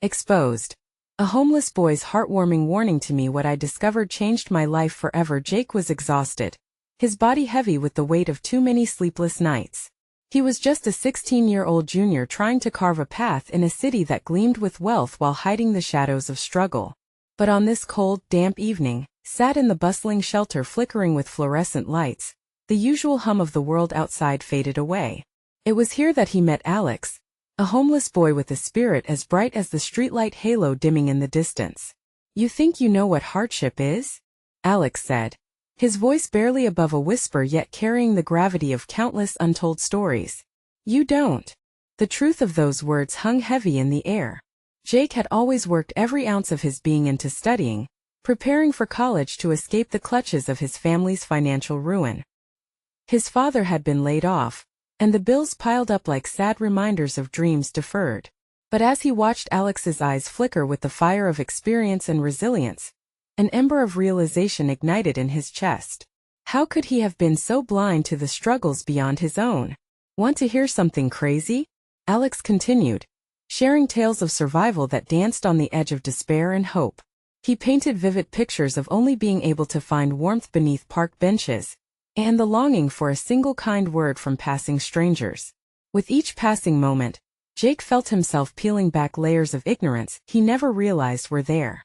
Exposed. A homeless boy's heartwarming warning to me. What I discovered changed my life forever. Jake was exhausted, his body heavy with the weight of too many sleepless nights. He was just a 16-year-old junior trying to carve a path in a city that gleamed with wealth while hiding the shadows of struggle. But on this cold, damp evening, sat in the bustling shelter flickering with fluorescent lights, the usual hum of the world outside faded away. It was here that he met Alex, a homeless boy with a spirit as bright as the streetlight halo dimming in the distance. "You think you know what hardship is?" Alex said, his voice barely above a whisper yet carrying the gravity of countless untold stories. "You don't." The truth of those words hung heavy in the air. Jake had always worked every ounce of his being into studying, preparing for college to escape the clutches of his family's financial ruin. His father had been laid off, and the bills piled up like sad reminders of dreams deferred. But as he watched Alex's eyes flicker with the fire of experience and resilience, an ember of realization ignited in his chest. How could he have been so blind to the struggles beyond his own? "Want to hear something crazy?" Alex continued, sharing tales of survival that danced on the edge of despair and hope. He painted vivid pictures of only being able to find warmth beneath park benches, and the longing for a single kind word from passing strangers. With each passing moment, Jake felt himself peeling back layers of ignorance he never realized were there.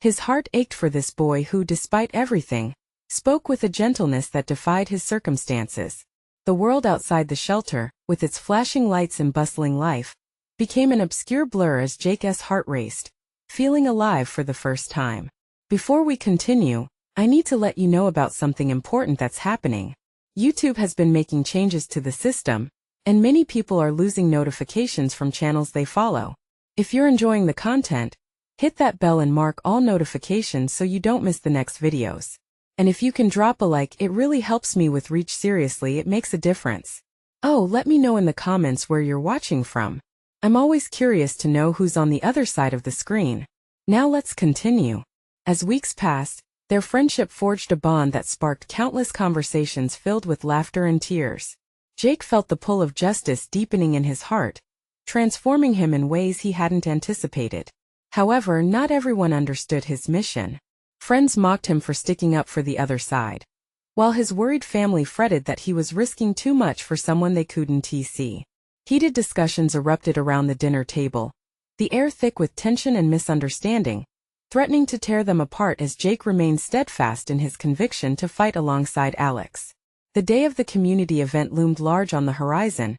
His heart ached for this boy who, despite everything, spoke with a gentleness that defied his circumstances. The world outside the shelter, with its flashing lights and bustling life, became an obscure blur as Jake's heart raced, feeling alive for the first time. Before we continue, I need to let you know about something important that's happening. YouTube has been making changes to the system, and many people are losing notifications from channels they follow. If you're enjoying the content, hit that bell and mark all notifications so you don't miss the next videos. And if you can drop a like, it really helps me with reach. Seriously, it makes a difference. Oh, let me know in the comments where you're watching from. I'm always curious to know who's on the other side of the screen. Now let's continue. As weeks passed, their friendship forged a bond that sparked countless conversations filled with laughter and tears. Jake felt the pull of justice deepening in his heart, transforming him in ways he hadn't anticipated. However, not everyone understood his mission. Friends mocked him for sticking up for the other side, while his worried family fretted that he was risking too much for someone they couldn't see. Heated discussions erupted around the dinner table, the air thick with tension and misunderstanding, threatening to tear them apart as Jake remained steadfast in his conviction to fight alongside Alex. The day of the community event loomed large on the horizon,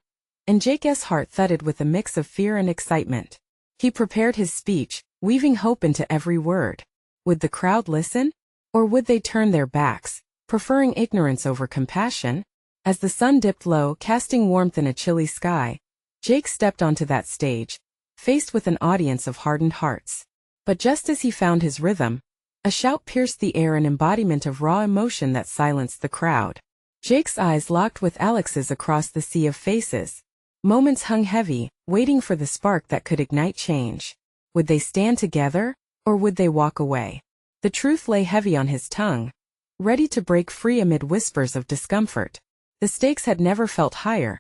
and Jake's heart thudded with a mix of fear and excitement. He prepared his speech, weaving hope into every word. Would the crowd listen? Or would they turn their backs, preferring ignorance over compassion? As the sun dipped low, casting warmth in a chilly sky, Jake stepped onto that stage, faced with an audience of hardened hearts. But just as he found his rhythm, a shout pierced the air, an embodiment of raw emotion that silenced the crowd. Jake's eyes locked with Alex's across the sea of faces. Moments hung heavy, waiting for the spark that could ignite change. Would they stand together, or would they walk away? The truth lay heavy on his tongue, ready to break free amid whispers of discomfort. The stakes had never felt higher,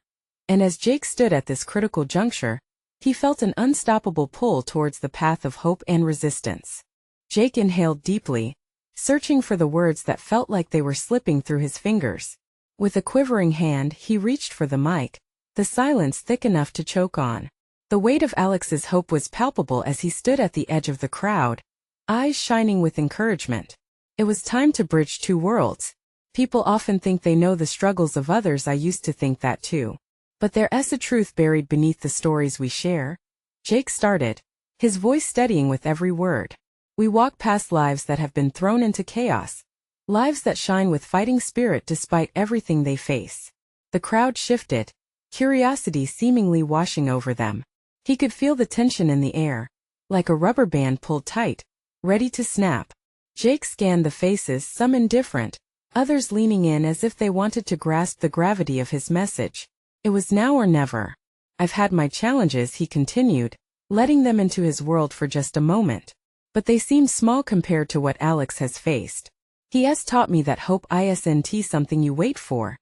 and as Jake stood at this critical juncture, he felt an unstoppable pull towards the path of hope and resistance. Jake inhaled deeply, searching for the words that felt like they were slipping through his fingers. With a quivering hand, he reached for the mic, the silence thick enough to choke on. The weight of Alex's hope was palpable as he stood at the edge of the crowd, eyes shining with encouragement. It was time to bridge two worlds. People often think they know the struggles of others. I used to think that too. But there's a truth buried beneath the stories we share. Jake started, his voice steadying with every word. We walk past lives that have been thrown into chaos, lives that shine with fighting spirit despite everything they face. The crowd shifted, curiosity seemingly washing over them. He could feel the tension in the air, like a rubber band pulled tight, ready to snap. Jake scanned the faces, some indifferent, others leaning in as if they wanted to grasp the gravity of his message. It was now or never. I've had my challenges, he continued, letting them into his world for just a moment. But they seem small compared to what Alex has faced. He has taught me that hope isn't something you wait for.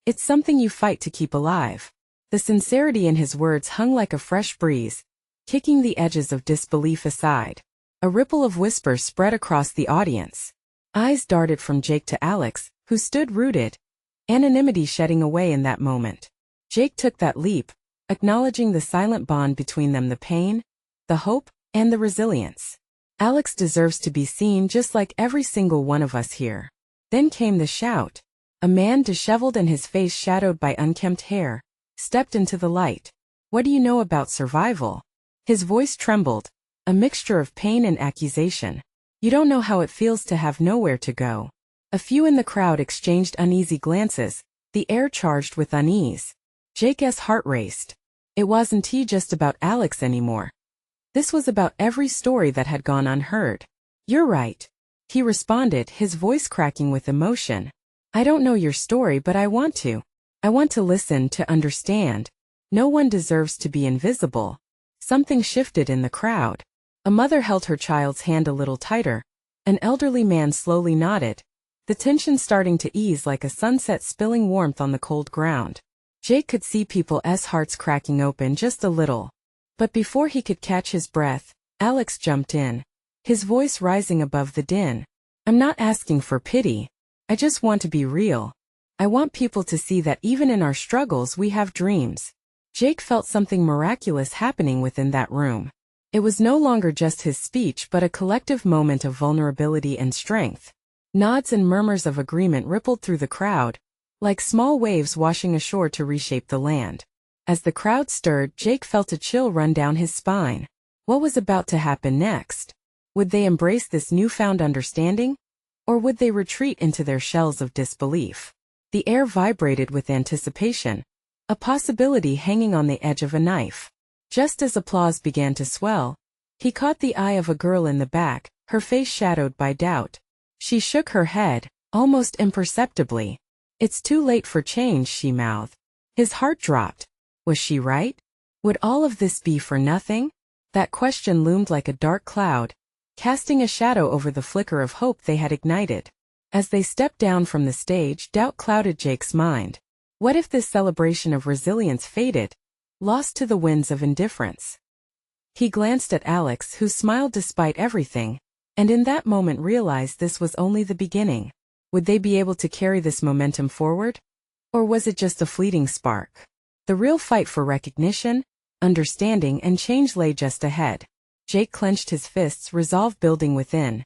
It's something you fight to keep alive. The sincerity in his words hung like a fresh breeze, kicking the edges of disbelief aside. A ripple of whispers spread across the audience. Eyes darted from Jake to Alex, who stood rooted, anonymity shedding away in that moment. Jake took that leap, acknowledging the silent bond between them, the pain, the hope, and the resilience. Alex deserves to be seen just like every single one of us here. Then came the shout. A man disheveled and his face shadowed by unkempt hair stepped into the light. What do you know about survival? His voice trembled, a mixture of pain and accusation. You don't know how it feels to have nowhere to go. A few in the crowd exchanged uneasy glances, the air charged with unease. Jake's heart raced. It wasn't just about Alex anymore. This was about every story that had gone unheard. You're right, he responded, his voice cracking with emotion. I don't know your story, but I want to. I want to listen, to understand. No one deserves to be invisible. Something shifted in the crowd. A mother held her child's hand a little tighter. An elderly man slowly nodded, the tension starting to ease like a sunset spilling warmth on the cold ground. Jake could see people's hearts cracking open just a little. But before he could catch his breath, Alex jumped in, his voice rising above the din. I'm not asking for pity. I just want to be real. I want people to see that even in our struggles we have dreams. Jake felt something miraculous happening within that room. It was no longer just his speech but a collective moment of vulnerability and strength. Nods and murmurs of agreement rippled through the crowd, like small waves washing ashore to reshape the land. As the crowd stirred, Jake felt a chill run down his spine. What was about to happen next? Would they embrace this newfound understanding? Or would they retreat into their shells of disbelief? The air vibrated with anticipation, a possibility hanging on the edge of a knife. Just as applause began to swell, he caught the eye of a girl in the back, her face shadowed by doubt. She shook her head, almost imperceptibly. It's too late for change, she mouthed. His heart dropped. Was she right? Would all of this be for nothing? That question loomed like a dark cloud, casting a shadow over the flicker of hope they had ignited. As they stepped down from the stage, doubt clouded Jake's mind. What if this celebration of resilience faded, lost to the winds of indifference? He glanced at Alex, who smiled despite everything, and in that moment realized this was only the beginning. Would they be able to carry this momentum forward? Or was it just a fleeting spark? The real fight for recognition, understanding, and change lay just ahead. Jake clenched his fists, resolve building within.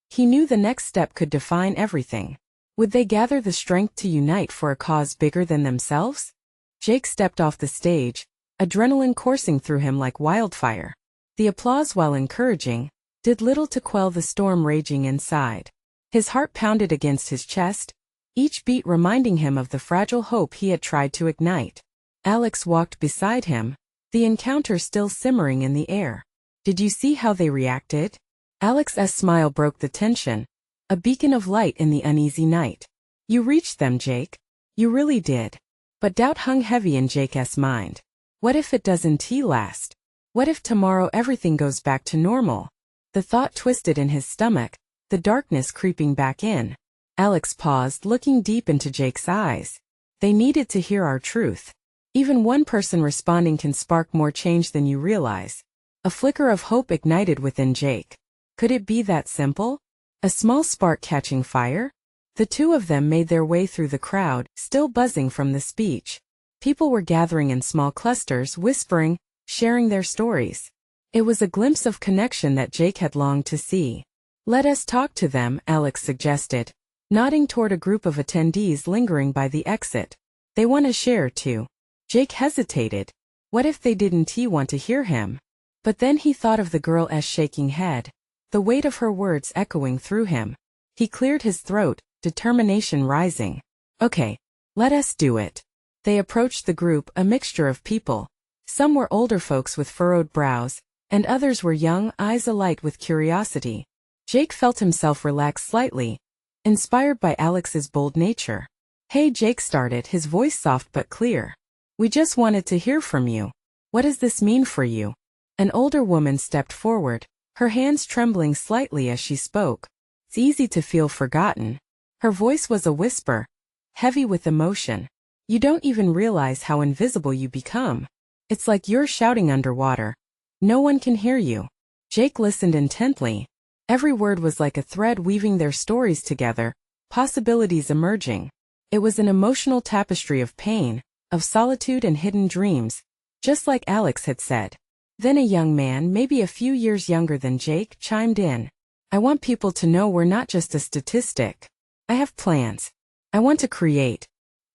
He knew the next step could define everything. Would they gather the strength to unite for a cause bigger than themselves? Jake stepped off the stage, adrenaline coursing through him like wildfire. The applause, while encouraging, did little to quell the storm raging inside. His heart pounded against his chest, each beat reminding him of the fragile hope he had tried to ignite. Alex walked beside him, the encounter still simmering in the air. Did you see how they reacted? Alex's smile broke the tension, a beacon of light in the uneasy night. You reached them, Jake. You really did. But doubt hung heavy in Jake's mind. What if it doesn't last? What if tomorrow everything goes back to normal? The thought twisted in his stomach, the darkness creeping back in. Alex paused, looking deep into Jake's eyes. They needed to hear our truth. Even one person responding can spark more change than you realize. A flicker of hope ignited within Jake. Could it be that simple? A small spark catching fire? The two of them made their way through the crowd, still buzzing from the speech. People were gathering in small clusters, whispering, sharing their stories. It was a glimpse of connection that Jake had longed to see. Let us talk to them, Alex suggested, nodding toward a group of attendees lingering by the exit. They want to share too. Jake hesitated. What if they didn't want to hear him? But then he thought of the girl's shaking head, the weight of her words echoing through him. He cleared his throat, determination rising. Okay, let us do it. They approached the group, a mixture of people. Some were older folks with furrowed brows, and others were young, eyes alight with curiosity. Jake felt himself relax slightly, inspired by Alex's bold nature. Hey, Jake started, his voice soft but clear. We just wanted to hear from you. What does this mean for you? An older woman stepped forward, her hands trembling slightly as she spoke. It's easy to feel forgotten. Her voice was a whisper, heavy with emotion. You don't even realize how invisible you become. It's like you're shouting underwater, No one can hear you. Jake listened intently. Every word was like a thread weaving their stories together, possibilities emerging. It was an emotional tapestry of pain, of solitude and hidden dreams, just like Alex had said. Then a young man, maybe a few years younger than Jake, chimed in. I want people to know we're not just a statistic. I have plans. I want to create.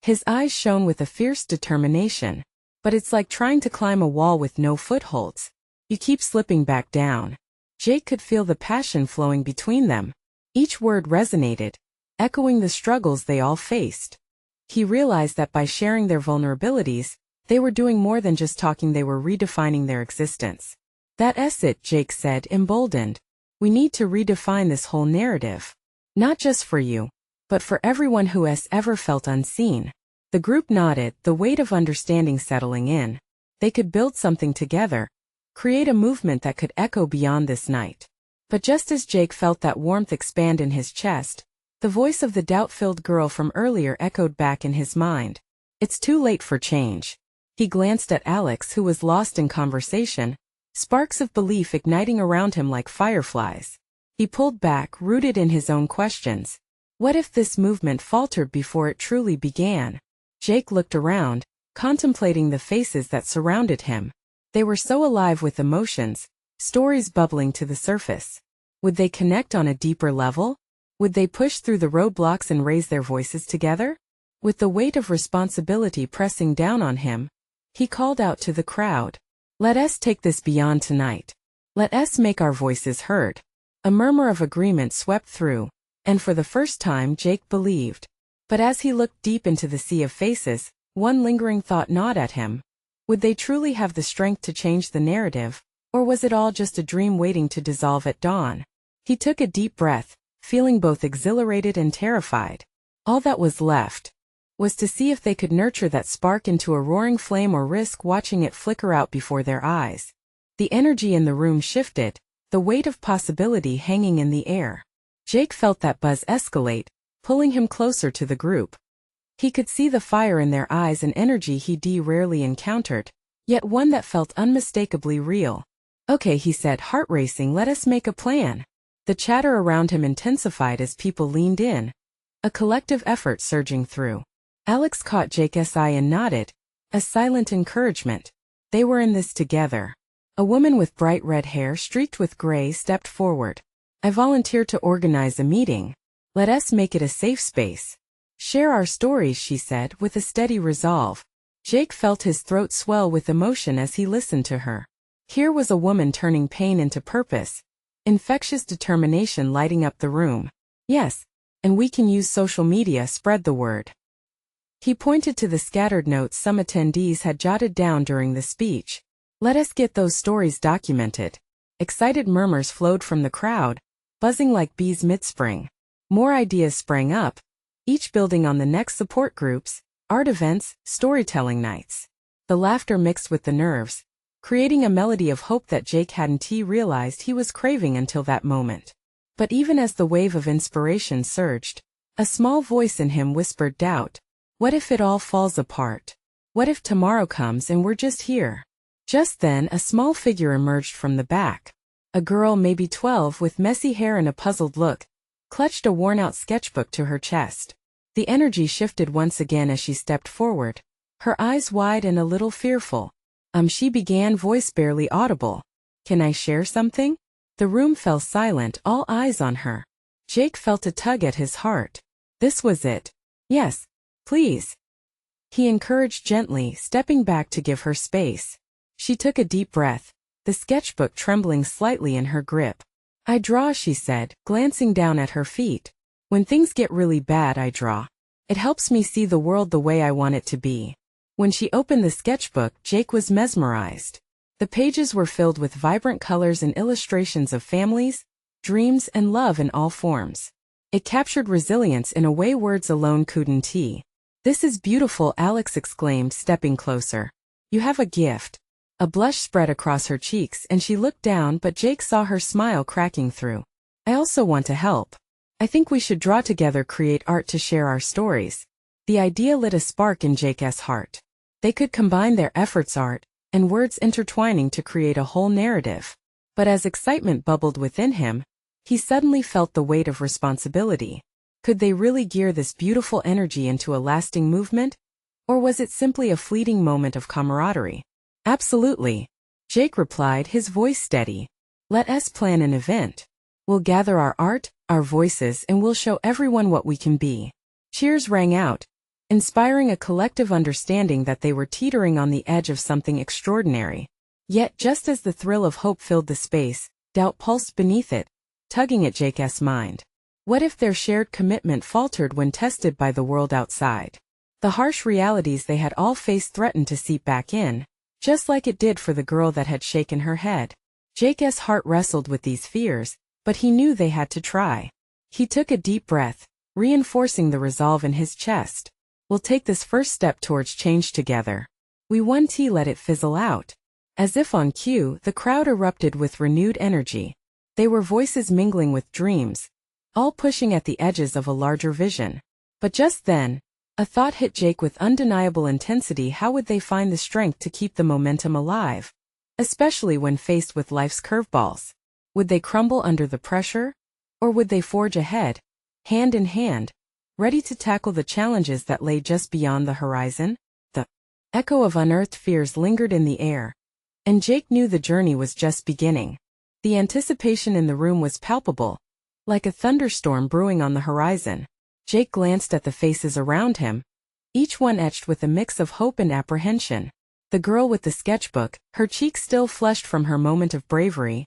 His eyes shone with a fierce determination. But it's like trying to climb a wall with no footholds. You keep slipping back down. Jake could feel the passion flowing between them. Each word resonated, echoing the struggles they all faced. He realized that by sharing their vulnerabilities, they were doing more than just talking, they were redefining their existence. That's it, Jake said, emboldened. We need to redefine this whole narrative. Not just for you, but for everyone who has ever felt unseen. The group nodded, the weight of understanding settling in. They could build something together, create a movement that could echo beyond this night. But just as Jake felt that warmth expand in his chest, the voice of the doubt-filled girl from earlier echoed back in his mind. It's too late for change. He glanced at Alex, who was lost in conversation, sparks of belief igniting around him like fireflies. He pulled back, rooted in his own questions. What if this movement faltered before it truly began? Jake looked around, contemplating the faces that surrounded him. They were so alive with emotions, stories bubbling to the surface. Would they connect on a deeper level? Would they push through the roadblocks and raise their voices together? With the weight of responsibility pressing down on him, he called out to the crowd. Let us take this beyond tonight. Let us make our voices heard. A murmur of agreement swept through, and for the first time Jake believed. But as he looked deep into the sea of faces, one lingering thought gnawed at him. Would they truly have the strength to change the narrative, or was it all just a dream waiting to dissolve at dawn? He took a deep breath, feeling both exhilarated and terrified. All that was left was to see if they could nurture that spark into a roaring flame or risk watching it flicker out before their eyes. The energy in the room shifted, the weight of possibility hanging in the air. Jake felt that buzz escalate, pulling him closer to the group. He could see the fire in their eyes, an energy he rarely encountered, yet one that felt unmistakably real. Okay, he said, heart racing, let us make a plan. The chatter around him intensified as people leaned in, a collective effort surging through. Alex caught Jake's eye and nodded, a silent encouragement. They were in this together. A woman with bright red hair streaked with gray stepped forward. I volunteer to organize a meeting. Let us make it a safe space. Share our stories, she said, with a steady resolve. Jake felt his throat swell with emotion as he listened to her. Here was a woman turning pain into purpose, infectious determination lighting up the room. Yes, and we can use social media, spread the word. He pointed to the scattered notes some attendees had jotted down during the speech. Let us get those stories documented. Excited murmurs flowed from the crowd, buzzing like bees mid-spring. More ideas sprang up, each building on the next: support groups, art events, storytelling nights. The laughter mixed with the nerves, creating a melody of hope that Jake hadn't realized he was craving until that moment. But even as the wave of inspiration surged, a small voice in him whispered doubt. What if it all falls apart? What if tomorrow comes and we're just here? Just then, a small figure emerged from the back. A girl, maybe 12, with messy hair and a puzzled look, clutched a worn-out sketchbook to her chest. The energy shifted once again as she stepped forward, her eyes wide and a little fearful. She began, voice barely audible. Can I share something? The room fell silent, all eyes on her. Jake felt a tug at his heart. This was it. Yes, please. He encouraged gently, stepping back to give her space. She took a deep breath, the sketchbook trembling slightly in her grip. I draw, she said, glancing down at her feet. When things get really bad, I draw. It helps me see the world the way I want it to be. When she opened the sketchbook, Jake was mesmerized. The pages were filled with vibrant colors and illustrations of families, dreams, and love in all forms. It captured resilience in a way words alone couldn't. This is beautiful, Alex exclaimed, stepping closer. You have a gift. A blush spread across her cheeks and she looked down, but Jake saw her smile cracking through. I also want to help. I think we should draw together, create art to share our stories. The idea lit a spark in Jake's heart. They could combine their efforts: art, and words intertwining to create a whole narrative. But as excitement bubbled within him, he suddenly felt the weight of responsibility. Could they really gear this beautiful energy into a lasting movement? Or was it simply a fleeting moment of camaraderie? Absolutely, Jake replied, his voice steady. Let us plan an event. We'll gather our art, our voices, and we'll show everyone what we can be. Cheers rang out, inspiring a collective understanding that they were teetering on the edge of something extraordinary. Yet just as the thrill of hope filled the space, doubt pulsed beneath it, tugging at Jake's mind. What if their shared commitment faltered when tested by the world outside? The harsh realities they had all faced threatened to seep back in, just like it did for the girl that had shaken her head. Jake's heart wrestled with these fears, but he knew they had to try. He took a deep breath, reinforcing the resolve in his chest. We'll take this first step towards change together. We won't let it fizzle out. As if on cue, the crowd erupted with renewed energy. They were voices mingling with dreams, all pushing at the edges of a larger vision. But just then, a thought hit Jake with undeniable intensity. How would they find the strength to keep the momentum alive? Especially when faced with life's curveballs. Would they crumble under the pressure? Or would they forge ahead, hand in hand, ready to tackle the challenges that lay just beyond the horizon? The echo of unearthed fears lingered in the air, and Jake knew the journey was just beginning. The anticipation in the room was palpable, like a thunderstorm brewing on the horizon. Jake glanced at the faces around him, each one etched with a mix of hope and apprehension. The girl with the sketchbook, her cheeks still flushed from her moment of bravery,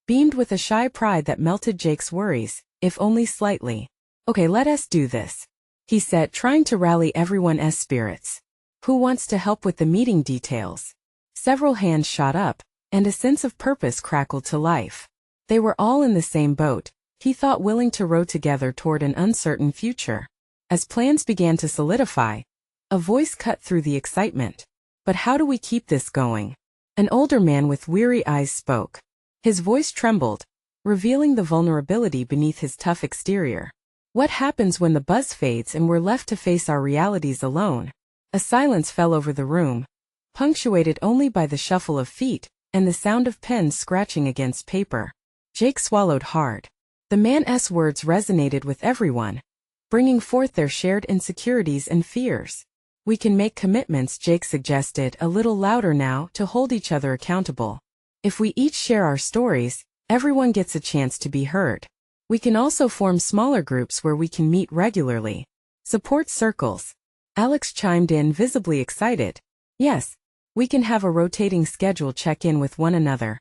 beamed with a shy pride that melted Jake's worries, if only slightly. Okay, let us do this, he said, trying to rally everyone's spirits. Who wants to help with the meeting details? Several hands shot up, and a sense of purpose crackled to life. They were all in the same boat, he thought, willing to row together toward an uncertain future. As plans began to solidify, a voice cut through the excitement. But how do we keep this going? An older man with weary eyes spoke. His voice trembled, revealing the vulnerability beneath his tough exterior. What happens when the buzz fades and we're left to face our realities alone? A silence fell over the room, punctuated only by the shuffle of feet and the sound of pens scratching against paper. Jake swallowed hard. The man's words resonated with everyone, bringing forth their shared insecurities and fears. We can make commitments, Jake suggested, a little louder now, to hold each other accountable. If we each share our stories, everyone gets a chance to be heard. We can also form smaller groups where we can meet regularly. Support circles. Alex chimed in, visibly excited. Yes, we can have a rotating schedule, check in with one another,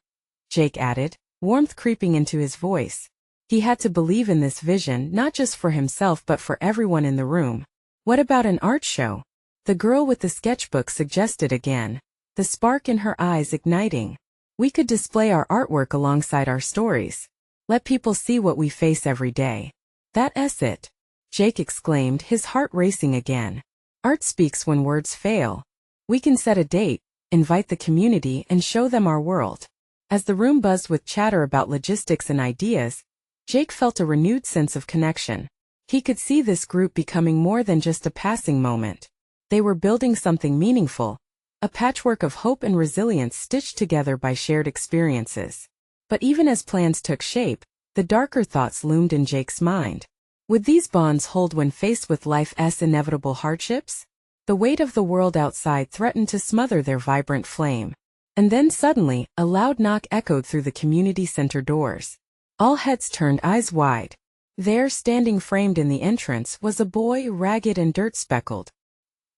Jake added, warmth creeping into his voice. He had to believe in this vision, not just for himself but for everyone in the room. What about an art show? The girl with the sketchbook suggested again, the spark in her eyes igniting. We could display our artwork alongside our stories. Let people see what we face every day. That's it, Jake exclaimed, his heart racing again. Art speaks when words fail. We can set a date, invite the community, and show them our world. As the room buzzed with chatter about logistics and ideas, Jake felt a renewed sense of connection. He could see this group becoming more than just a passing moment. They were building something meaningful, a patchwork of hope and resilience stitched together by shared experiences. But even as plans took shape, the darker thoughts loomed in Jake's mind. Would these bonds hold when faced with life's inevitable hardships? The weight of the world outside threatened to smother their vibrant flame. And then suddenly, a loud knock echoed through the community center doors. All heads turned, eyes wide. There, standing framed in the entrance, was a boy, ragged and dirt-speckled.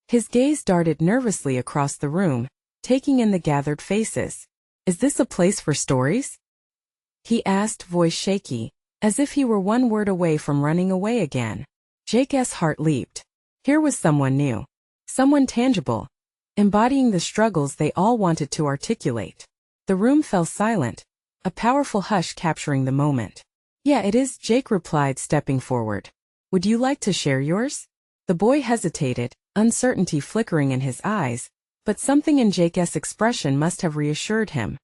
His gaze darted nervously across the room, taking in the gathered faces. Is this a place for stories? He asked, voice shaky, as if he were one word away from running away again. Jake's heart leaped. Here was someone new. Someone tangible, embodying the struggles they all wanted to articulate. The room fell silent, a powerful hush capturing the moment. Yeah, it is, Jake replied, stepping forward. Would you like to share yours? The boy hesitated, uncertainty flickering in his eyes, but something in Jake's expression must have reassured him.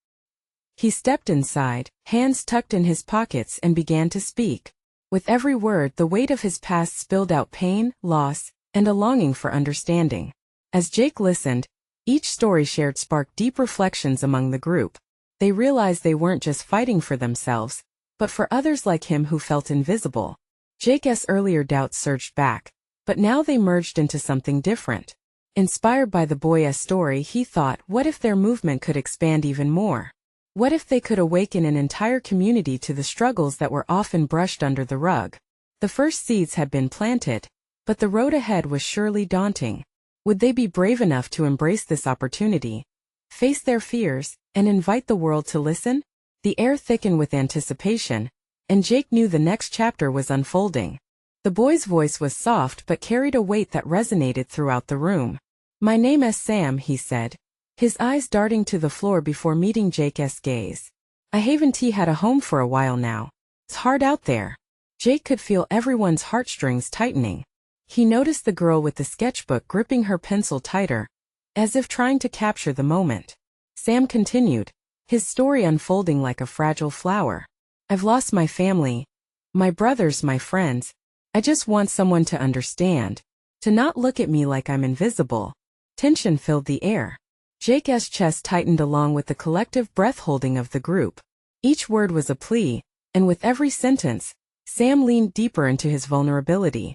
He stepped inside, hands tucked in his pockets, and began to speak. With every word, the weight of his past spilled out, pain, loss, and a longing for understanding. As Jake listened, Each story shared sparked deep reflections among the group. They realized they weren't just fighting for themselves, but for others like him who felt invisible. Jake's earlier doubts surged back, but now they merged into something different. Inspired by the boy's story, he thought, what if their movement could expand even more? What if they could awaken an entire community to the struggles that were often brushed under the rug? The first seeds had been planted, but the road ahead was surely daunting. Would they be brave enough to embrace this opportunity, face their fears, and invite the world to listen? The air thickened with anticipation, and Jake knew the next chapter was unfolding. The boy's voice was soft but carried a weight that resonated throughout the room. "My name is Sam," he said, his eyes darting to the floor before meeting Jake's gaze. "I haven't had a home for a while now. It's hard out there." Jake could feel everyone's heartstrings tightening. He noticed the girl with the sketchbook gripping her pencil tighter, as if trying to capture the moment. Sam continued, his story unfolding like a fragile flower. "I've lost my family, my brothers, my friends. I just want someone to understand, to not look at me like I'm invisible." Tension filled the air. Jake's chest tightened along with the collective breath-holding of the group. Each word was a plea, and with every sentence, Sam leaned deeper into his vulnerability.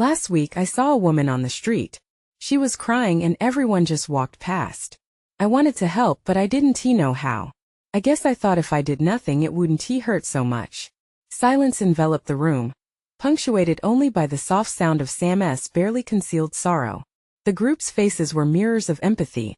"Last week I saw a woman on the street. She was crying and everyone just walked past. I wanted to help but I didn't know how. I guess I thought if I did nothing it wouldn't hurt so much." Silence enveloped the room, punctuated only by the soft sound of Sam's barely concealed sorrow. The group's faces were mirrors of empathy,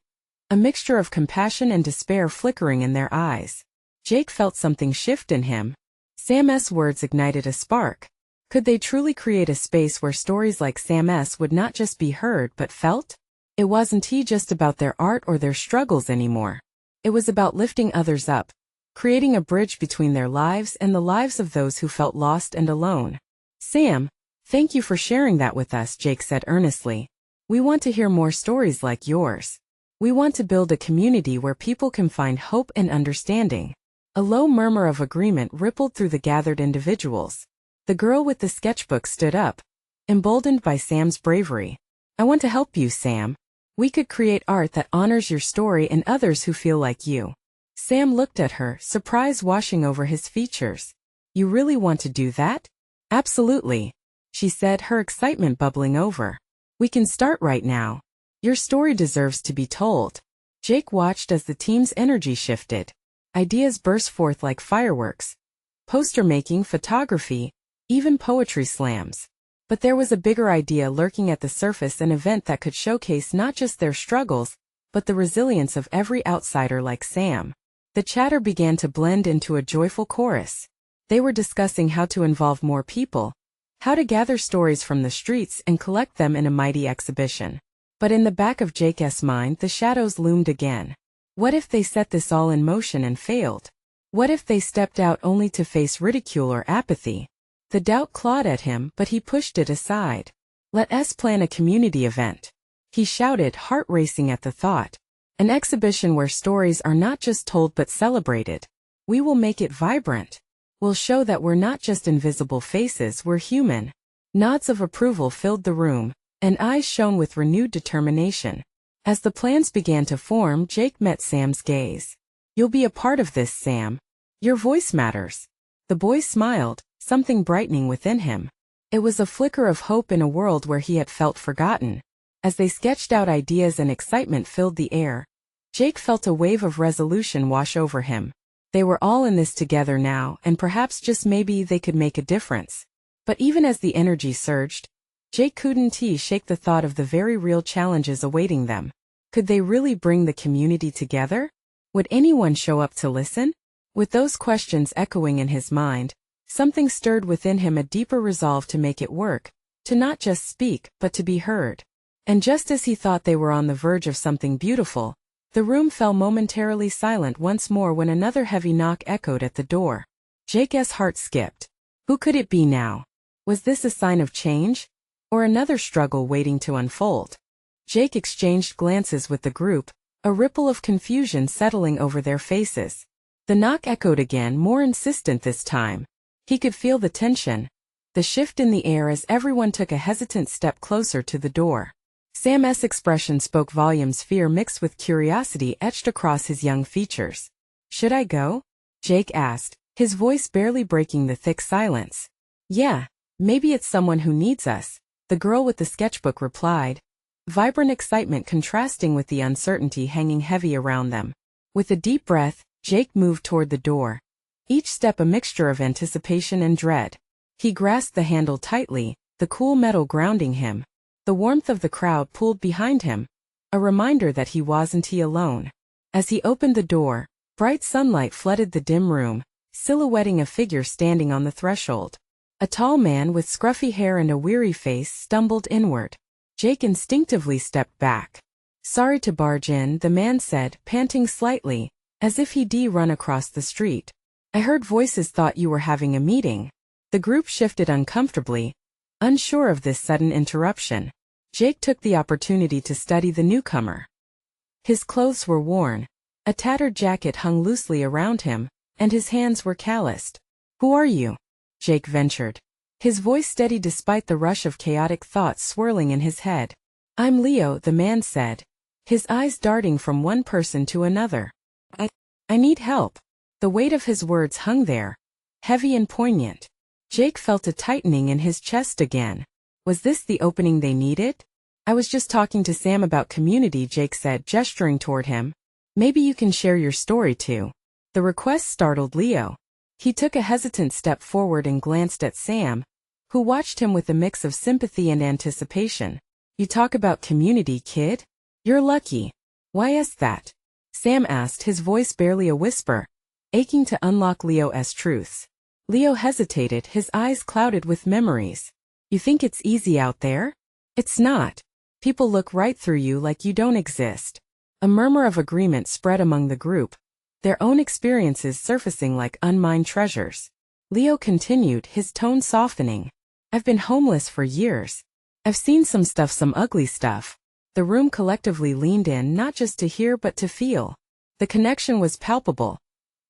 a mixture of compassion and despair flickering in their eyes. Jake felt something shift in him. Sam's words ignited a spark. Could they truly create a space where stories like Sam's would not just be heard but felt? It wasn't just about their art or their struggles anymore. It was about lifting others up, creating a bridge between their lives and the lives of those who felt lost and alone. "Sam, thank you for sharing that with us," Jake said earnestly. "We want to hear more stories like yours. We want to build a community where people can find hope and understanding." A low murmur of agreement rippled through the gathered individuals. The girl with the sketchbook stood up, emboldened by Sam's bravery. "I want to help you, Sam. We could create art that honors your story and others who feel like you." Sam looked at her, surprise washing over his features. "You really want to do that?" "Absolutely," she said, her excitement bubbling over. "We can start right now. Your story deserves to be told." Jake watched as the team's energy shifted. Ideas burst forth like fireworks. Poster making, photography, even poetry slams. But there was a bigger idea lurking at the surface, an event that could showcase not just their struggles, but the resilience of every outsider like Sam. The chatter began to blend into a joyful chorus. They were discussing how to involve more people, how to gather stories from the streets and collect them in a mighty exhibition. But in the back of Jake's mind, the shadows loomed again. What if they set this all in motion and failed? What if they stepped out only to face ridicule or apathy? The doubt clawed at him, but he pushed it aside. "Let us plan a community event," he shouted, heart racing at the thought. "An exhibition where stories are not just told but celebrated. We will make it vibrant. We'll show that we're not just invisible faces, we're human." Nods of approval filled the room, and eyes shone with renewed determination. As the plans began to form, Jake met Sam's gaze. "You'll be a part of this, Sam. Your voice matters." The boy smiled, something brightening within him. It was a flicker of hope in a world where he had felt forgotten. As they sketched out ideas and excitement filled the air, Jake felt a wave of resolution wash over him. They were all in this together now, and perhaps just maybe they could make a difference. But even as the energy surged, Jake couldn't shake the thought of the very real challenges awaiting them. Could they really bring the community together? Would anyone show up to listen? With those questions echoing in his mind, something stirred within him, a deeper resolve to make it work, to not just speak, but to be heard. And just as he thought they were on the verge of something beautiful, the room fell momentarily silent once more when another heavy knock echoed at the door. Jake's heart skipped. Who could it be now? Was this a sign of change? Or another struggle waiting to unfold? Jake exchanged glances with the group, a ripple of confusion settling over their faces. The knock echoed again, more insistent this time. He could feel the tension, the shift in the air as everyone took a hesitant step closer to the door. Sam's expression spoke volumes. Fear mixed with curiosity etched across his young features. Should I go? Jake asked, his voice barely breaking the thick silence. Yeah, maybe it's someone who needs us, the girl with the sketchbook replied, vibrant excitement contrasting with the uncertainty hanging heavy around them. With a deep breath, Jake moved toward the door, each step a mixture of anticipation and dread. He grasped the handle tightly, the cool metal grounding him. The warmth of the crowd pulled behind him, a reminder that he wasn't alone. As he opened the door, bright sunlight flooded the dim room, silhouetting a figure standing on the threshold. A tall man with scruffy hair and a weary face stumbled inward. Jake instinctively stepped back. Sorry to barge in, the man said, panting slightly, as if he'd run across the street. I heard voices, thought you were having a meeting. The group shifted uncomfortably, unsure of this sudden interruption. Jake took the opportunity to study the newcomer. His clothes were worn, a tattered jacket hung loosely around him, and his hands were calloused. Who are you? Jake ventured, his voice steady despite the rush of chaotic thoughts swirling in his head. I'm Leo, the man said, his eyes darting from one person to another. I need help. The weight of his words hung there, heavy and poignant. Jake felt a tightening in his chest again. Was this the opening they needed? I was just talking to Sam about community, Jake said, gesturing toward him. Maybe you can share your story too. The request startled Leo. He took a hesitant step forward and glanced at Sam, who watched him with a mix of sympathy and anticipation. You talk about community, kid? You're lucky. Why is that? Sam asked, his voice barely a whisper, aching to unlock Leo's truths. Leo hesitated, his eyes clouded with memories. You think it's easy out there? It's not. People look right through you like you don't exist. A murmur of agreement spread among the group, their own experiences surfacing like unmined treasures. Leo continued, his tone softening. I've been homeless for years. I've seen some stuff, some ugly stuff. The room collectively leaned in, not just to hear but to feel. The connection was palpable,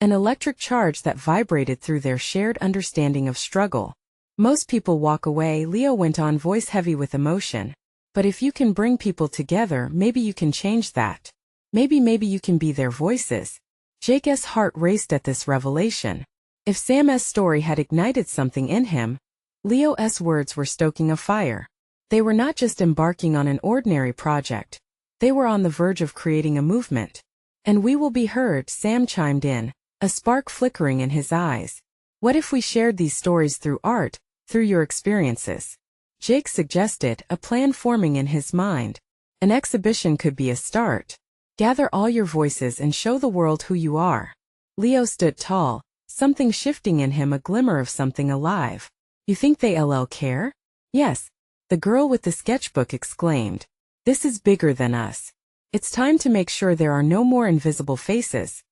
an electric charge that vibrated through their shared understanding of struggle. Most people walk away, Leo went on, voice heavy with emotion. But if you can bring people together, maybe you can change that. Maybe you can be their voices. Jake's heart raced at this revelation. If Sam's story had ignited something in him, Leo's words were stoking a fire. They were not just embarking on an ordinary project. They were on the verge of creating a movement. And we will be heard, Sam chimed in, a spark flickering in his eyes. What if we shared these stories through art, through your experiences? Jake suggested, a plan forming in his mind. An exhibition could be a start. Gather all your voices and show the world who you are. Leo stood tall, something shifting in him, a glimmer of something alive. You think they care? Yes, the girl with the sketchbook exclaimed. This is bigger than us. It's time to make sure there are no more invisible faces.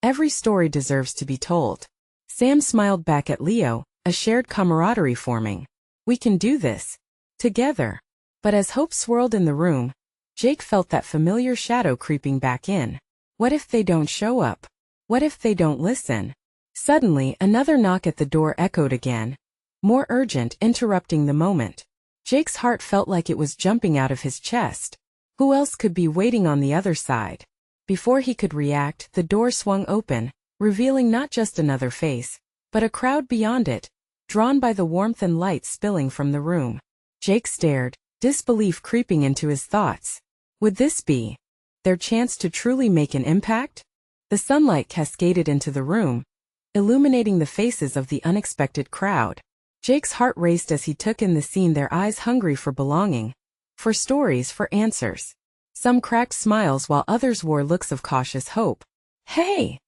Every story deserves to be told. Sam smiled back at Leo, a shared camaraderie forming. We can do this. Together. But as hope swirled in the room, Jake felt that familiar shadow creeping back in. What if they don't show up? What if they don't listen? Suddenly, another knock at the door echoed again, more urgent, interrupting the moment. Jake's heart felt like it was jumping out of his chest. Who else could be waiting on the other side? Before he could react, the door swung open, revealing not just another face, but a crowd beyond it, drawn by the warmth and light spilling from the room. Jake stared, disbelief creeping into his thoughts. Would this be their chance to truly make an impact? The sunlight cascaded into the room, illuminating the faces of the unexpected crowd. Jake's heart raced as he took in the scene, their eyes hungry for belonging, for stories, for answers. Some cracked smiles while others wore looks of cautious hope. Hey!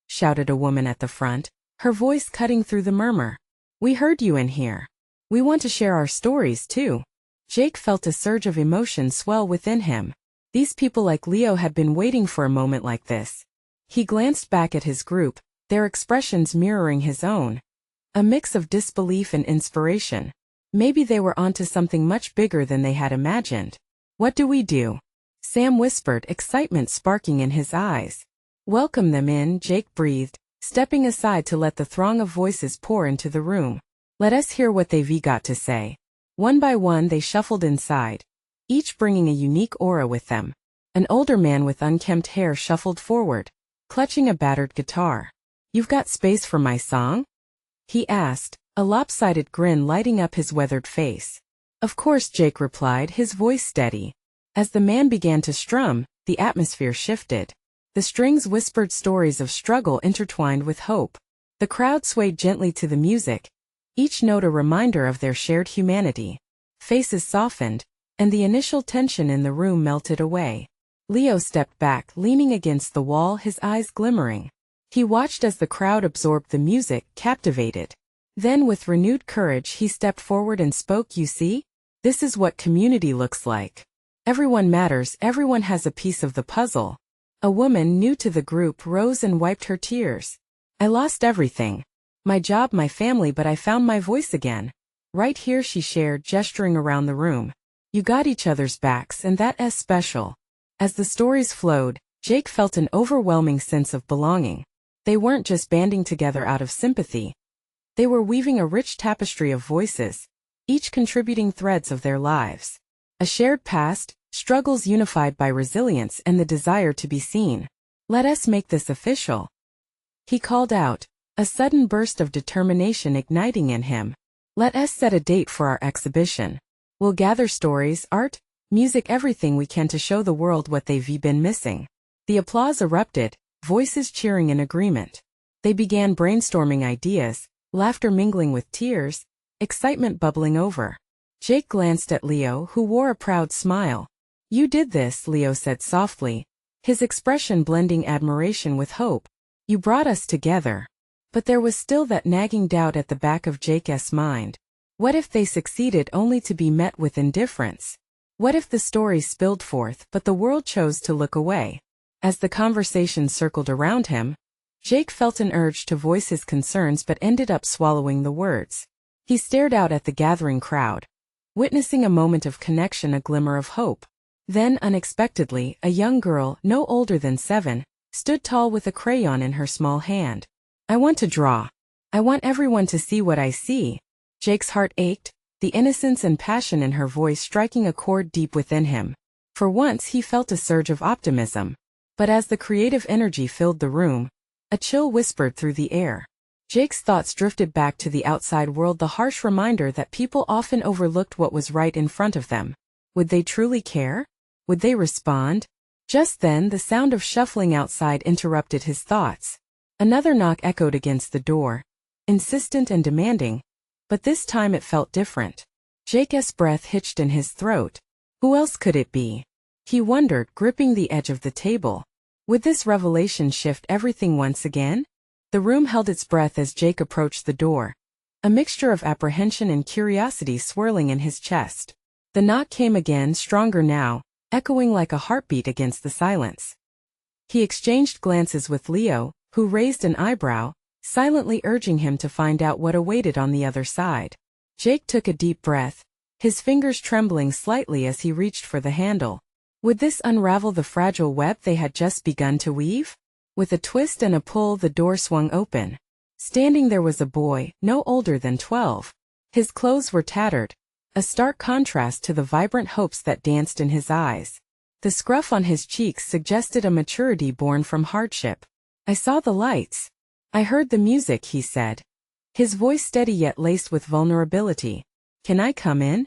Shouted a woman at the front, her voice cutting through the murmur. We heard you in here. We want to share our stories too. Jake felt a surge of emotion swell within him. These people like Leo had been waiting for a moment like this. He glanced back at his group, their expressions mirroring his own. A mix of disbelief and inspiration. Maybe they were onto something much bigger than they had imagined. What do we do? Sam whispered, excitement sparking in his eyes. Welcome them in, Jake breathed, stepping aside to let the throng of voices pour into the room. Let us hear what they've got to say. One by one they shuffled inside, each bringing a unique aura with them. An older man with unkempt hair shuffled forward, clutching a battered guitar. "You've got space for my song?" he asked, a lopsided grin lighting up his weathered face. "Of course," Jake replied, his voice steady. As the man began to strum, the atmosphere shifted. The strings whispered stories of struggle intertwined with hope. The crowd swayed gently to the music, each note a reminder of their shared humanity. Faces softened, and the initial tension in the room melted away. Leo stepped back, leaning against the wall, his eyes glimmering. He watched as the crowd absorbed the music, captivated. Then with renewed courage he stepped forward and spoke. "You see? This is what community looks like. Everyone matters, everyone has a piece of the puzzle." A woman new to the group rose and wiped her tears. "I lost everything. My job, my family, but I found my voice again. Right here," she shared, gesturing around the room. "You got each other's backs, and that's special." As the stories flowed, Jake felt an overwhelming sense of belonging. They weren't just banding together out of sympathy. They were weaving a rich tapestry of voices, each contributing threads of their lives. A shared past, struggles unified by resilience and the desire to be seen. "Let us make this official," he called out, a sudden burst of determination igniting in him. "Let us set a date for our exhibition. We'll gather stories, art, music, everything we can to show the world what they've been missing." The applause erupted, voices cheering in agreement. They began brainstorming ideas, laughter mingling with tears, excitement bubbling over. Jake glanced at Leo, who wore a proud smile. "You did this," Leo said softly, his expression blending admiration with hope. "You brought us together." But there was still that nagging doubt at the back of Jake's mind. What if they succeeded only to be met with indifference? What if the story spilled forth but the world chose to look away? As the conversation circled around him, Jake felt an urge to voice his concerns but ended up swallowing the words. He stared out at the gathering crowd, witnessing a moment of connection, a glimmer of hope. Then, unexpectedly, a young girl, no older than 7, stood tall with a crayon in her small hand. "I want to draw. I want everyone to see what I see." Jake's heart ached, the innocence and passion in her voice striking a chord deep within him. For once he felt a surge of optimism. But as the creative energy filled the room, a chill whispered through the air. Jake's thoughts drifted back to the outside world, the harsh reminder that people often overlooked what was right in front of them. Would they truly care? Would they respond? Just then, the sound of shuffling outside interrupted his thoughts. Another knock echoed against the door, insistent and demanding, but this time it felt different. Jake's breath hitched in his throat. Who else could it be? He wondered, gripping the edge of the table. Would this revelation shift everything once again? The room held its breath as Jake approached the door, a mixture of apprehension and curiosity swirling in his chest. The knock came again, stronger now, echoing like a heartbeat against the silence. He exchanged glances with Leo, who raised an eyebrow, silently urging him to find out what awaited on the other side. Jake took a deep breath, his fingers trembling slightly as he reached for the handle. Would this unravel the fragile web they had just begun to weave? With a twist and a pull, the door swung open. Standing there was a boy, no older than 12. His clothes were tattered, a stark contrast to the vibrant hopes that danced in his eyes. The scruff on his cheeks suggested a maturity born from hardship. "I saw the lights. I heard the music," he said, his voice steady yet laced with vulnerability. "Can I come in?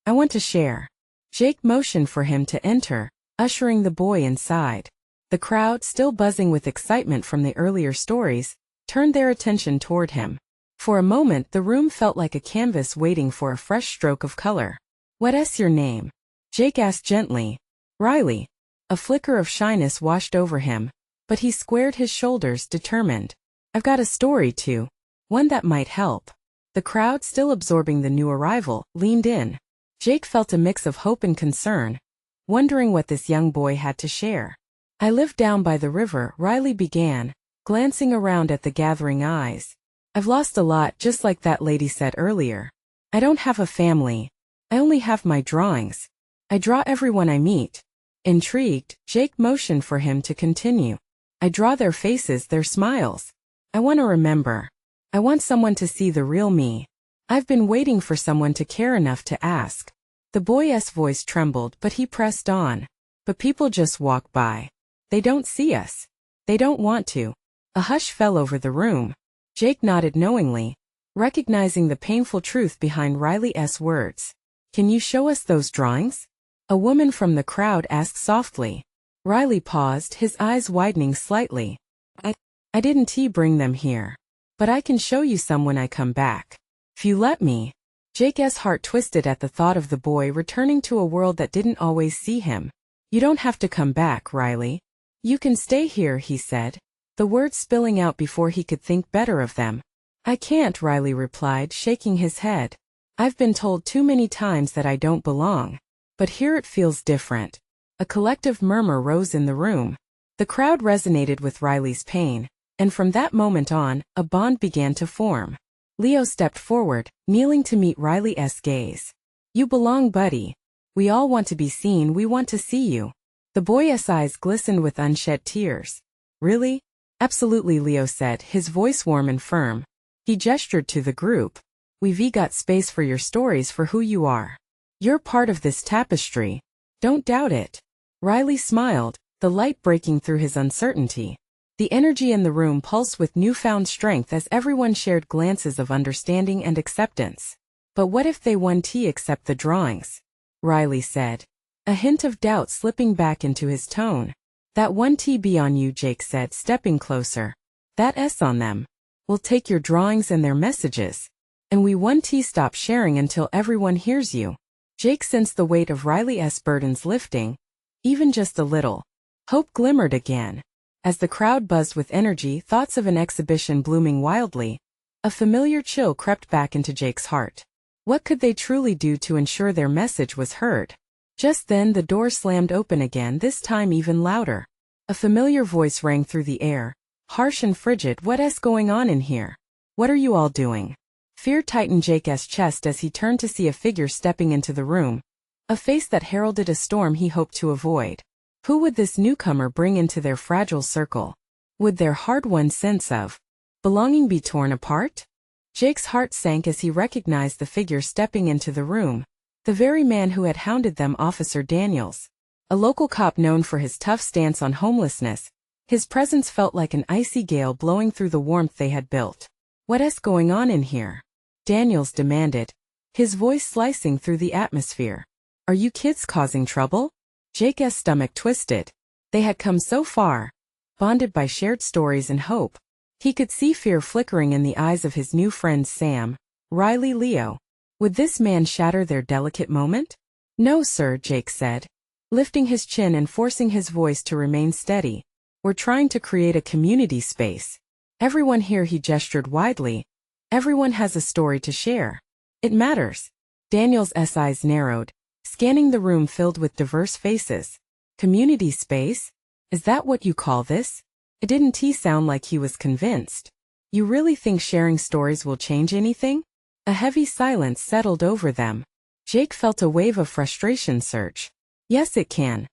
I want to share." Jake motioned for him to enter, ushering the boy inside. The crowd, still buzzing with excitement from the earlier stories, turned their attention toward him. For a moment, the room felt like a canvas waiting for a fresh stroke of color. "What's your name?" Jake asked gently. "Riley." A flicker of shyness washed over him, but he squared his shoulders, determined. "I've got a story too, one that might help." The crowd, still absorbing the new arrival, leaned in. Jake felt a mix of hope and concern, wondering what this young boy had to share. "I live down by the river," Riley began, glancing around at the gathering eyes. "I've lost a lot, just like that lady said earlier. I don't have a family. I only have my drawings. I draw everyone I meet." Intrigued, Jake motioned for him to continue. "I draw their faces, their smiles. I want to remember. I want someone to see the real me. I've been waiting for someone to care enough to ask." The boy's voice trembled, but he pressed on. But people just walk by. They don't see us. They don't want to. A hush fell over the room. Jake nodded knowingly, recognizing the painful truth behind Riley's words. Can you show us those drawings? A woman from the crowd asked softly. Riley paused, his eyes widening slightly. I didn't bring them here. But I can show you some when I come back. If you let me. Jake's heart twisted at the thought of the boy returning to a world that didn't always see him. You don't have to come back, Riley. You can stay here, he said, the words spilling out before he could think better of them. I can't, Riley replied, shaking his head. I've been told too many times that I don't belong. But here it feels different. A collective murmur rose in the room. The crowd resonated with Riley's pain, and from that moment on, a bond began to form. Leo stepped forward, kneeling to meet Riley's gaze. You belong, buddy. We all want to be seen, we want to see you. The boy's eyes glistened with unshed tears. Really? Absolutely, Leo said, his voice warm and firm. He gestured to the group. We've got space for your stories, for who you are. You're part of this tapestry. Don't doubt it. Riley smiled, the light breaking through his uncertainty. The energy in the room pulsed with newfound strength as everyone shared glances of understanding and acceptance. But what if they won't accept the drawings? Riley said, a hint of doubt slipping back into his tone. That won't be on you, Jake said, stepping closer. That S on them. We'll take your drawings and their messages. And we won't stop sharing until everyone hears you. Jake sensed the weight of Riley's burdens lifting, even just a little. Hope glimmered again. As the crowd buzzed with energy, thoughts of an exhibition blooming wildly. A familiar chill crept back into Jake's heart. What could they truly do to ensure their message was heard? Just then the door slammed open again, this time even louder. A familiar voice rang through the air, harsh and frigid. What's going on in here? What are you all doing? Fear tightened Jake's chest as he turned to see a figure stepping into the room. A face that heralded a storm he hoped to avoid. Who would this newcomer bring into their fragile circle? Would their hard-won sense of belonging be torn apart? Jake's heart sank as he recognized the figure stepping into the room. The very man who had hounded them, Officer Daniels. A local cop known for his tough stance on homelessness. His presence felt like an icy gale blowing through the warmth they had built. What's going on in here? Daniels demanded, his voice slicing through the atmosphere. Are you kids causing trouble? Jake's stomach twisted. They had come so far, bonded by shared stories and hope. He could see fear flickering in the eyes of his new friends Sam, Riley, Leo. Would this man shatter their delicate moment? No, sir, Jake said, lifting his chin and forcing his voice to remain steady. We're trying to create a community space. Everyone here, he gestured widely. Everyone has a story to share. It matters. Daniel's eyes narrowed, scanning the room filled with diverse faces. Community space? Is that what you call this? It didn't sound like he was convinced. You really think sharing stories will change anything? A heavy silence settled over them. Jake felt a wave of frustration surge. Yes, it can.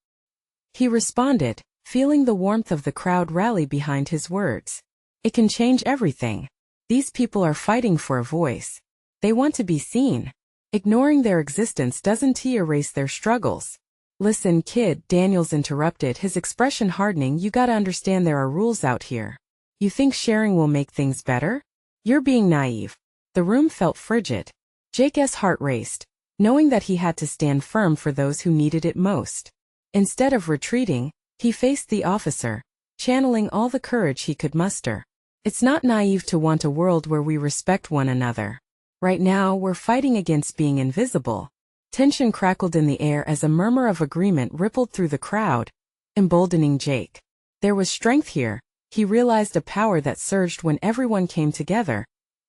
He responded, feeling the warmth of the crowd rally behind his words. It can change everything. These people are fighting for a voice. They want to be seen. Ignoring their existence doesn't erase their struggles. Listen, kid, Daniels interrupted, his expression hardening. You gotta understand there are rules out here. You think sharing will make things better? You're being naive. The room felt frigid. Jake's heart raced, knowing that he had to stand firm for those who needed it most. Instead of retreating, he faced the officer, channeling all the courage he could muster. It's not naive to want a world where we respect one another. Right now, we're fighting against being invisible. Tension crackled in the air as a murmur of agreement rippled through the crowd, emboldening Jake. There was strength here. He realized a power that surged when everyone came together.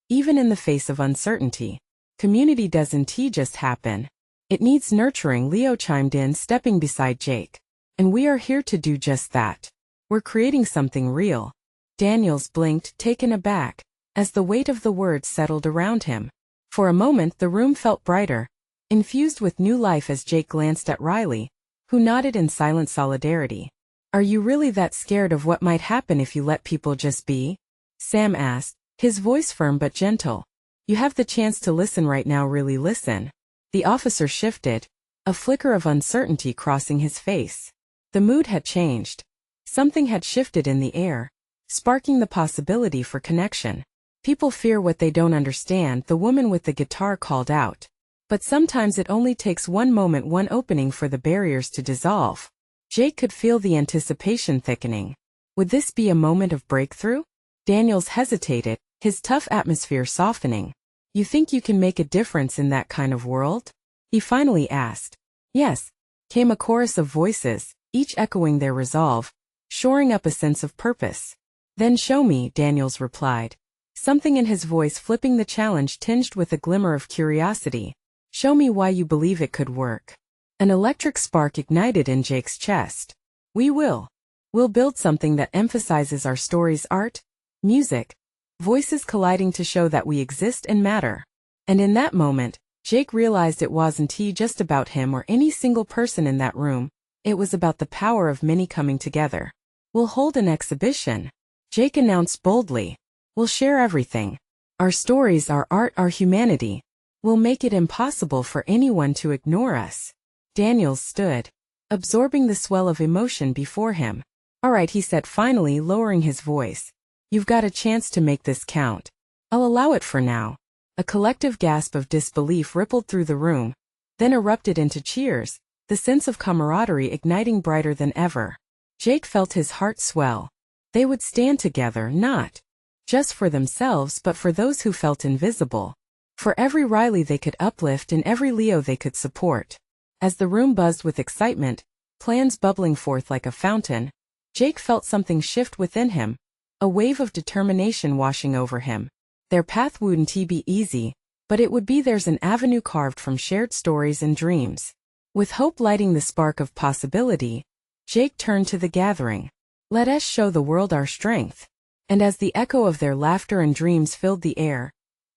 Even in the face of uncertainty, community doesn't just happen. It needs nurturing, Leo chimed in, stepping beside Jake. And we are here to do just that. We're creating something real. Daniels blinked, taken aback, as the weight of the words settled around him. For a moment the room felt brighter, infused with new life as Jake glanced at Riley, who nodded in silent solidarity. Are you really that scared of what might happen if you let people just be? Sam asked, his voice firm but gentle. You have the chance to listen right now, really listen. The officer shifted, a flicker of uncertainty crossing his face. The mood had changed. Something had shifted in the air, sparking the possibility for connection. People fear what they don't understand, the woman with the guitar called out. But sometimes it only takes one moment, one opening for the barriers to dissolve. Jake could feel the anticipation thickening. Would this be a moment of breakthrough? Daniels hesitated, his tough atmosphere softening. You think you can make a difference in that kind of world? He finally asked. Yes, came a chorus of voices, each echoing their resolve, shoring up a sense of purpose. Then show me, Daniels replied. Something in his voice flipping the challenge tinged with a glimmer of curiosity. Show me why you believe it could work. An electric spark ignited in Jake's chest. We will. We'll build something that emphasizes our story's art, music, voices colliding to show that we exist and matter. And in that moment, Jake realized it wasn't just about him or any single person in that room. It was about the power of many coming together. We'll hold an exhibition, Jake announced boldly. We'll share everything. Our stories, our art, our humanity. We'll make it impossible for anyone to ignore us. Daniels stood, absorbing the swell of emotion before him. All right, he said finally, lowering his voice. You've got a chance to make this count. I'll allow it for now. A collective gasp of disbelief rippled through the room, then erupted into cheers, the sense of camaraderie igniting brighter than ever. Jake felt his heart swell. They would stand together, not just for themselves but for those who felt invisible. For every Riley they could uplift and every Leo they could support. As the room buzzed with excitement, plans bubbling forth like a fountain, Jake felt something shift within him, a wave of determination washing over him. Their path wouldn't be easy, but it would be theirs, an avenue carved from shared stories and dreams. With hope lighting the spark of possibility, Jake turned to the gathering. Let us show the world our strength. And as the echo of their laughter and dreams filled the air,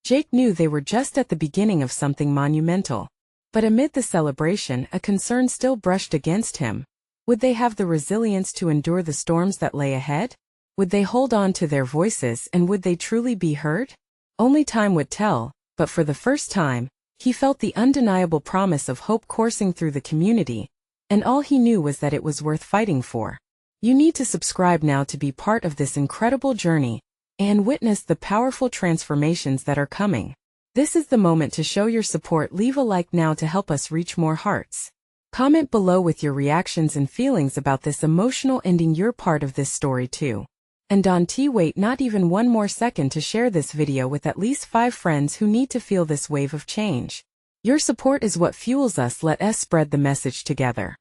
Jake knew they were just at the beginning of something monumental. But amid the celebration, a concern still brushed against him. Would they have the resilience to endure the storms that lay ahead? Would they hold on to their voices, and would they truly be heard? Only time would tell, but for the first time, he felt the undeniable promise of hope coursing through the community, and all he knew was that it was worth fighting for. You need to subscribe now to be part of this incredible journey and witness the powerful transformations that are coming. This is the moment to show your support. Leave a like now to help us reach more hearts. Comment below with your reactions and feelings about this emotional ending. You're part of this story too. And don't wait not even one more second to share this video with at least 5 friends who need to feel this wave of change. Your support is what fuels us. Let us spread the message together.